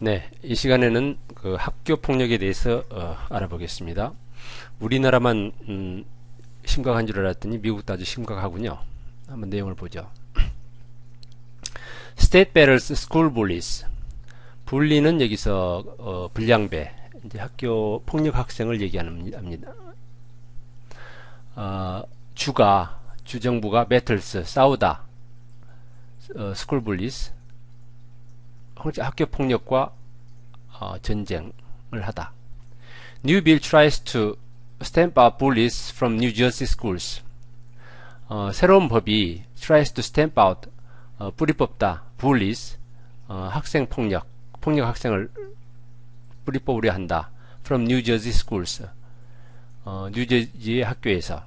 네, 이 시간에는 그 학교 폭력에 대해서 알아보겠습니다. 우리나라만 심각한 줄 알았더니 미국도 아주 심각하군요. 한번 내용을 보죠. State battles school bullies. bully는 여기서 불량배, 이제 학교 폭력 학생을 얘기합니다. 주정부가 battles 싸우다, school bullies 학교 폭력과 전쟁을 하다. New bill tries to stamp out bullies from New Jersey schools. 새로운 법이 tries to stamp out 뿌리 뽑다 bullies 학생 폭력 학생을 뿌리 뽑으려 한다. from New Jersey schools 뉴저지의 학교에서.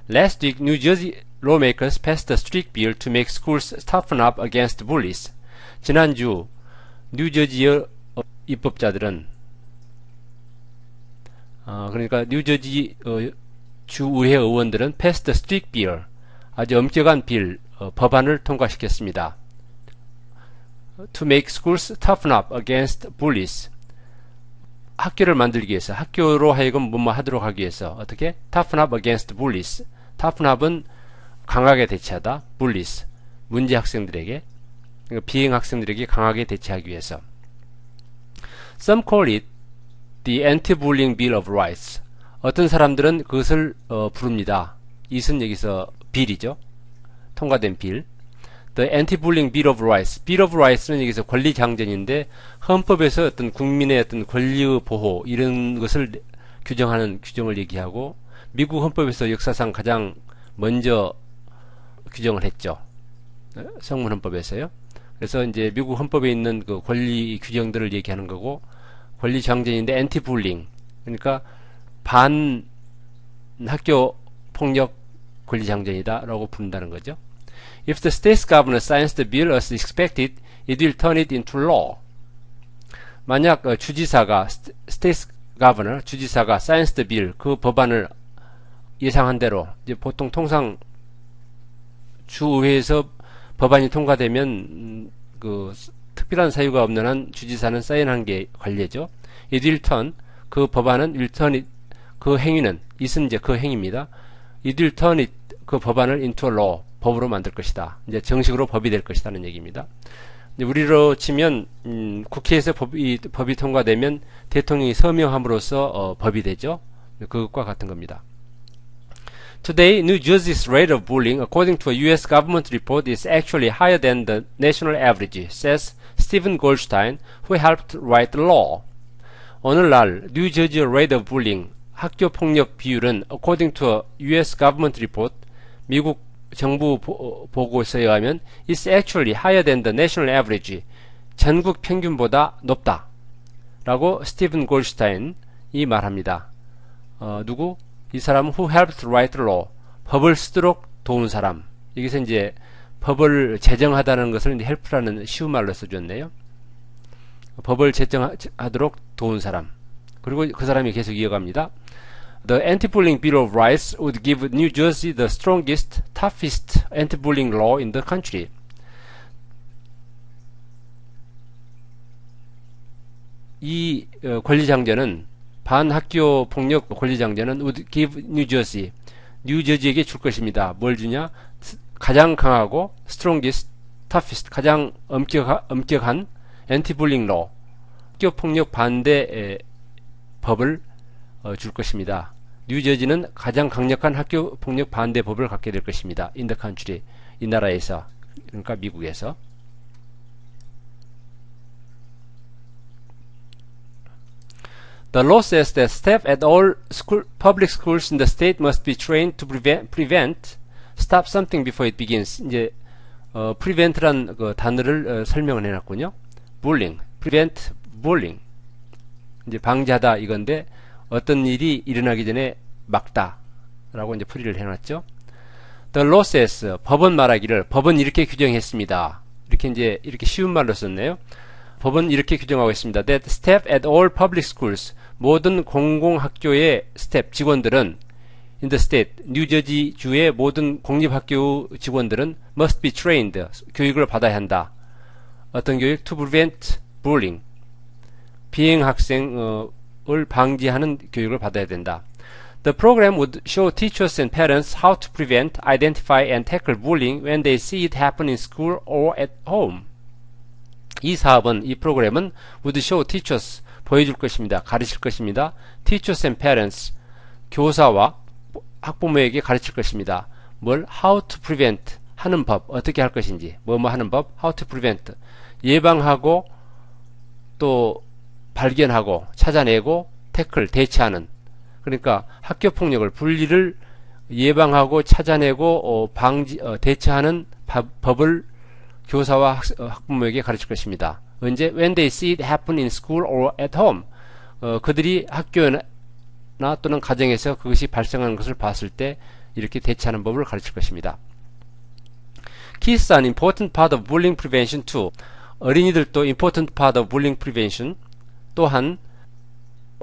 Last week, New Jersey lawmakers passed a strict bill to make schools toughen up against bullies. 지난주 뉴저지의 입법자들은 그러니까 뉴저지 주의회 의원들은 passed a strict bill 아주 엄격한 법안을 통과시켰습니다. To make schools toughen up against bullies. 학교를 만들기 위해서, 학교로 하여금 뭐뭐 하도록 하기 위해서 어떻게? toughen up against bullies. toughen up은 강하게 대처하다. bullies 문제 학생들에게, 비행 학생들에게 강하게 대처하기 위해서. Some call it the Anti-Bullying Bill of Rights. 어떤 사람들은 그것을 부릅니다. it은 여기서 빌이죠. 통과된 빌. The Anti-Bullying Bill of Rights. Bill of Rights는 여기서 권리장전인데 헌법에서 어떤 국민의 어떤 권리의 보호 이런 것을 규정하는 규정을 얘기하고, 미국 헌법에서 역사상 가장 먼저 규정을 했죠. 성문 헌법에서요. 그래서 이제 미국 헌법에 있는 그 권리 규정들을 얘기하는 거고, 권리 장전인데 anti-bullying, 그러니까 반 학교 폭력 권리 장전이다라고 부른다는 거죠. If the state's governor signs the bill as expected, it will turn it into law. 만약 주지사가 state governor 주지사가 signs the bill 그 법안을 예상한 대로, 이제 보통 통상 주의회에서 법안이 통과되면 그 특별한 사유가 없는 한 주지사는 사인한 게 관례죠. It will turn 그 법안은 will turn it 그 행위는 it은 이제 그 행위입니다. It will turn it 그 법안을 into a law 법으로 만들 것이다. 이제 정식으로 법이 될 것이다는 얘기입니다. 우리로 치면 국회에서 법이 통과되면 대통령이 서명함으로써 법이 되죠. 그것과 같은 겁니다. Today, New Jersey's rate of bullying, according to a U.S. government report, is actually higher than the national average, says Stephen Goldstein, who helped write the law. 오늘날 뉴저지의 rate of bullying, 학교 폭력 비율은 according to a U.S. government report, 미국 정부 보고서에 의하면 is actually higher than the national average, 전국 평균보다 높다 라고 스티븐 골슈타인이 말합니다. 누구? 이 사람은 who helped write the law, 법을 쓰도록 도운 사람. 여기서 이제 법을 제정하다는 것을 이제 help라는 쉬운 말로 써줬네요. 법을 제정하도록 도운 사람. 그리고 그 사람이 계속 이어갑니다. The Anti-Bullying Bill of Rights would give New Jersey the strongest, toughest anti-bullying law in the country. 이 권리장전은, 반학교 폭력 권리장전은 would give New Jersey, 뉴저지에게 줄 것입니다. 뭘 주냐? 가장 강하고 strongest, toughest, 가장 엄격한 anti-bullying law, 학교 폭력 반대 법을 줄 것입니다. 뉴저지는 가장 강력한 학교 폭력 반대 법을 갖게 될 것입니다. in the country, 이 나라에서, 그러니까 미국에서. The law says that staff at all public schools in the state must be trained to stop something before it begins. 이제 prevent란 그 단어를 설명을 해놨군요. bullying, prevent bullying. 이제 방지하다 이건데, 어떤 일이 일어나기 전에 막다 라고 이제 풀이를 해놨죠. The law says, 법은 말하기를, 법은 이렇게 규정했습니다. 이렇게 쉬운 말로 썼네요. 법은 이렇게 규정하고 있습니다. That staff at all public schools, 모든 공공학교의 스텝 직원들은 in the state, 뉴저지 주의 모든 공립학교 직원들은 must be trained, 교육을 받아야 한다. 어떤 교육? To prevent bullying. 비행 학생을 방지하는 교육을 받아야 된다. The program would show teachers and parents how to prevent, identify, and tackle bullying when they see it happen in school or at home. 이 사업은, 이 프로그램은 would show teachers, 보여줄 것입니다. 가르칠 것입니다. Teachers and parents, 교사와 학부모에게 가르칠 것입니다. 뭘? How to prevent, 하는 법, 어떻게 할 것인지, 뭐뭐 하는 법, how to prevent, 예방하고 또 발견하고 찾아내고 tackle, 대처하는, 그러니까 학교폭력을, 분리를 예방하고 찾아내고 대처하는 법을 교사와 학부모에게 가르칠 것입니다. 언제? When they see it happen in school or at home. 그들이 학교나 또는 가정에서 그것이 발생하는 것을 봤을 때 이렇게 대처하는 법을 가르칠 것입니다. Kids are an important part of bullying prevention too. 어린이들도 important part of bullying prevention, 또한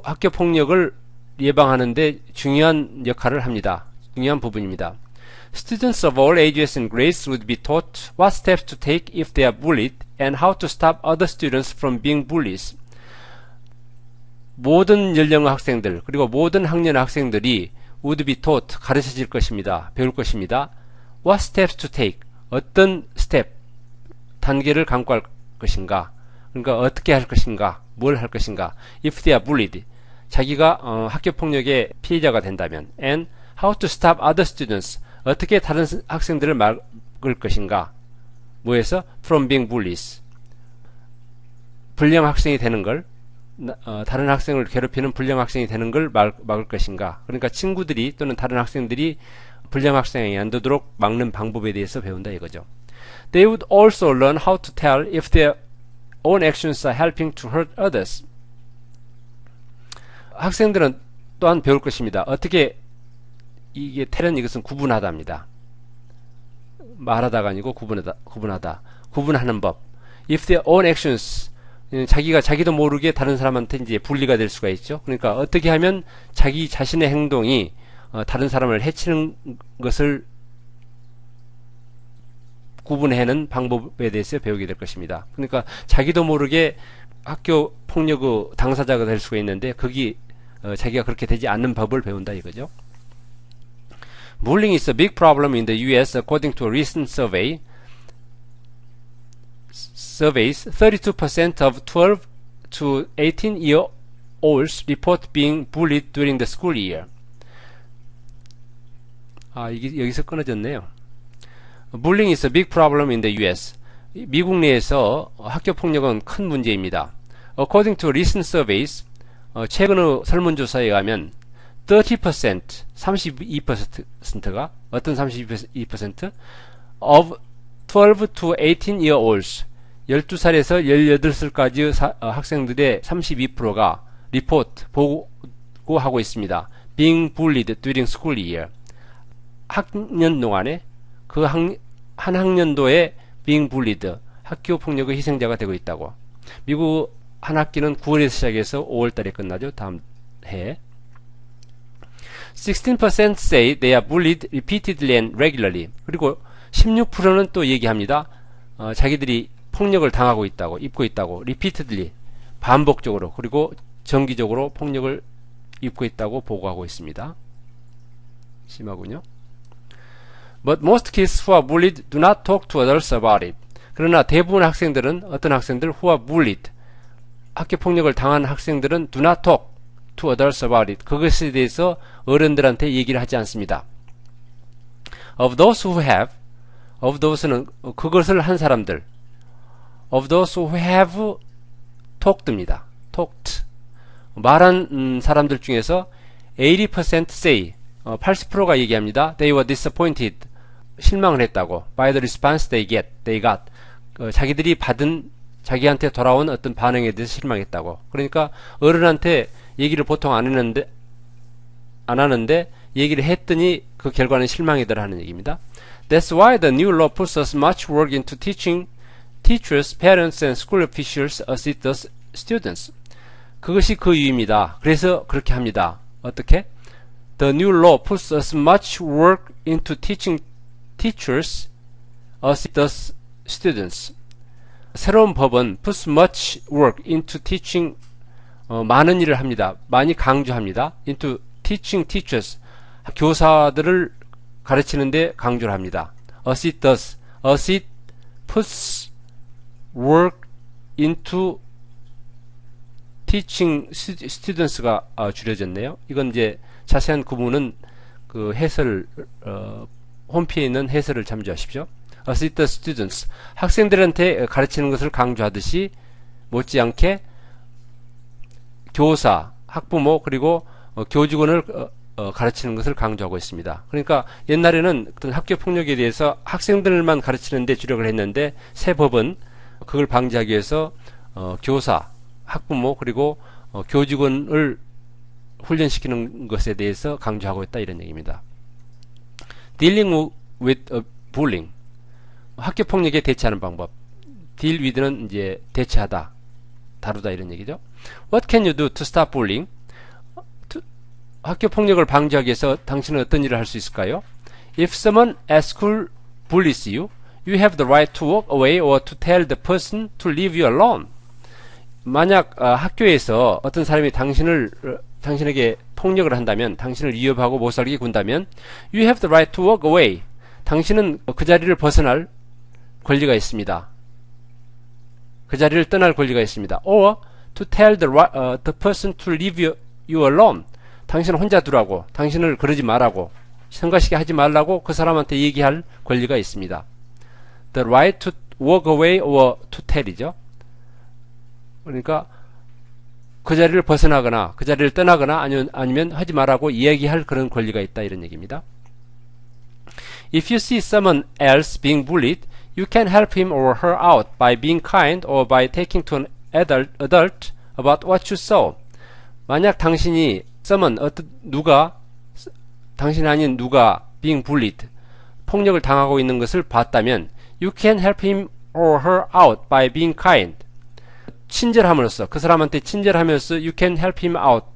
학교폭력을 예방하는데 중요한 역할을 합니다. 중요한 부분입니다. Students of all ages and grades would be taught what steps to take if they are bullied and how to stop other students from being bullies. 모든 연령의 학생들, 그리고 모든 학년의 학생들이 would be taught, 가르쳐질 것입니다. 배울 것입니다. What steps to take, 어떤 스텝, 단계를 강구할 것인가, 그러니까 어떻게 할 것인가, 뭘 할 것인가. If they are bullied, 자기가 학교폭력의 피해자가 된다면. And how to stop other students, 어떻게 다른 학생들을 막을 것인가. 뭐에서? From being bullies, 불량 학생이 되는 걸, 다른 학생을 괴롭히는 불량 학생이 되는 걸 막을 것인가. 그러니까 친구들이 또는 다른 학생들이 불량 학생이 안 되도록 막는 방법에 대해서 배운다 이거죠. They would also learn how to tell if their own actions are helping to hurt others. 학생들은 또한 배울 것입니다. 어떻게, 이게 tell은 이것은 구분하다입니다. 말하다가 아니고 구분하다. 구분하는 법. If their own actions, 자기도 모르게 다른 사람한테 이제 분리가 될 수가 있죠. 그러니까 어떻게 하면 자기 자신의 행동이 다른 사람을 해치는 것을 구분해내는 방법에 대해서 배우게 될 것입니다. 그러니까 자기도 모르게 학교 폭력의 당사자가 될 수가 있는데 거기 자기가 그렇게 되지 않는 법을 배운다 이거죠. Bullying is a big problem in the US according to a recent surveys. 32% of 12 to 18-year-olds report being bullied during the school year. 이게 여기서 끊어졌네요. Bullying is a big problem in the US. 미국 내에서 학교 폭력은 큰 문제입니다. According to recent surveys, 최근의 설문조사에 의하면 30%, 32%가, 어떤 32%? of 12 to 18-year-olds, 12살에서 18살까지 학생들의 32%가 리포트, 보고하고 있습니다. being bullied during school year. 학년 동안에 그 한 학년도에 being bullied, 학교 폭력의 희생자가 되고 있다고. 미국 한 학기는 9월에서 시작해서 5월달에 끝나죠. 다음 해. 16% say they are bullied repeatedly and regularly. 그리고 16%는 또 얘기합니다. 자기들이 폭력을 당하고 있다고, 입고 있다고, repeatedly, 반복적으로, 그리고 정기적으로 폭력을 입고 있다고 보고하고 있습니다. 심하군요. But most kids who are bullied do not talk to others about it. 그러나 대부분 학생들은, 어떤 학생들 who are bullied, 학교 폭력을 당한 학생들은 do not talk to others about it. 그것에 대해서 어른들한테 얘기를 하지 않습니다. Of those who have, of those는 그것을 한 사람들, of those who have talked입니다. talked. 말한 사람들 중에서 80% say, 80%가 얘기합니다. They were disappointed. 실망을 했다고. By the response they got. 자기들이 받은, 자기한테 돌아온 어떤 반응에 대해서 실망했다고. 그러니까 어른한테 얘기를 보통 안 하는데 얘기를 했더니 그 결과는 실망이더라 하는 얘기입니다. That's why the new law puts us much work into teaching teachers, parents, and school officials as it does students. 그것이 그 이유입니다. 그래서 그렇게 합니다. 어떻게? The new law puts us much work into teaching teachers as it does students. 새로운 법은 puts much work into teaching 많은 일을 합니다. 많이 강조합니다. into teaching teachers 교사들을 가르치는데 강조를 합니다. as it does, as it puts work into teaching students가 줄여졌네요. 이건 이제 자세한 구문은 그 해설 홈페이지에 있는 해설을 참조하십시오. as it does students 학생들한테 가르치는 것을 강조하듯이 못지않게 교사, 학부모 그리고 교직원을 가르치는 것을 강조하고 있습니다. 그러니까 옛날에는 어떤 학교 폭력에 대해서 학생들만 가르치는 데 주력을 했는데 새 법은 그걸 방지하기 위해서 교사, 학부모 그리고 교직원을 훈련시키는 것에 대해서 강조하고 있다 이런 얘기입니다. Dealing with bullying 학교 폭력에 대처하는 방법. Deal with는 이제 대처하다, 다루다 이런 얘기죠. What can you do to stop bullying? 학교 폭력을 방지하기 위해서 당신은 어떤 일을 할 수 있을까요? If someone at school bullies you, you have the right to walk away or to tell the person to leave you alone. 만약 학교에서 어떤 사람이 당신에게 폭력을 한다면, 당신을 위협하고 못 살게 군다면, you have the right to walk away. 당신은 그 자리를 벗어날 권리가 있습니다. 그 자리를 떠날 권리가 있습니다. Or to tell the person to leave you alone. 당신을 혼자 두라고, 당신을 그러지 말라고, 성가시게 하지 말라고 그 사람한테 얘기할 권리가 있습니다. The right to walk away or to tell이죠. 그러니까 그 자리를 벗어나거나 그 자리를 떠나거나 아니면 하지 말라고 이야기할 그런 권리가 있다 이런 얘기입니다. If you see someone else being bullied, you can help him or her out by being kind or by taking to an adult about what you saw. 만약 당신이 someone 당신이 아닌 누가 being bullied 폭력을 당하고 있는 것을 봤다면 you can help him or her out by being kind. 친절함으로써 그 사람한테 친절하면서 you can help him out.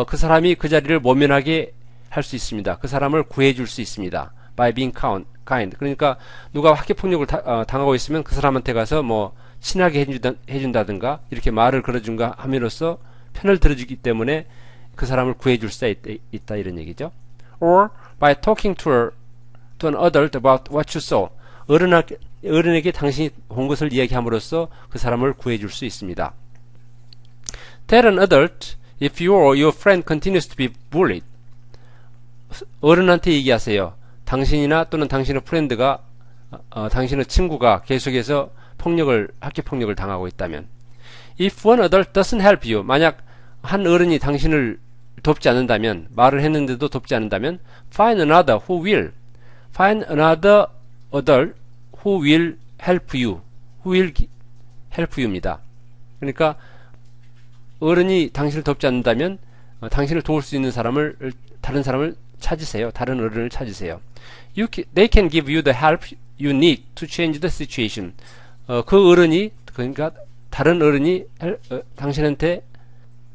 그 사람이 그 자리를 모면하게 할 수 있습니다. 그 사람을 구해줄 수 있습니다. by being kind. 그러니까 누가 학교 폭력을 당하고 있으면 그 사람한테 가서 뭐 친하게 해준다든가 이렇게 말을 걸어준가 함으로써 편을 들어주기 때문에 그 사람을 구해줄 수 있다 이런 얘기죠. Or by talking to an adult about what you saw. 어른에게 당신이 본 것을 이야기함으로써 그 사람을 구해줄 수 있습니다. Tell an adult if you or your friend continues to be bullied. 어른한테 얘기하세요. 당신이나 또는 당신의 프렌드가 당신의 친구가 계속해서 학교 폭력을 당하고 있다면 If one adult doesn't help you, 만약 한 어른이 당신을 돕지 않는다면, 말을 했는데도 돕지 않는다면 Find another who will. Find another adult who will help you. Who will help you입니다. 그러니까 어른이 당신을 돕지 않는다면 당신을 도울 수 있는 다른 사람을 찾으세요. 다른 어른을 찾으세요. They can give you the help you need to change the situation. 그 어른이, 그러니까 다른 어른이 당신한테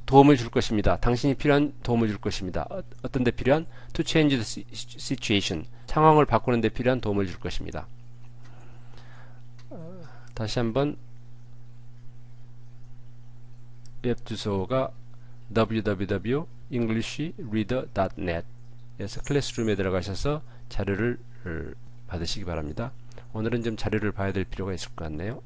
도움을 줄 것입니다. 당신이 필요한 도움을 줄 것입니다. 어떤 데 필요한? To change the situation. 상황을 바꾸는 데 필요한 도움을 줄 것입니다. 다시 한번 웹 주소가 www.englishreader.net 에서 클래스룸에 들어가셔서 자료를 받으시기 바랍니다. 오늘은 좀 자료를 봐야 될 필요가 있을 것 같네요.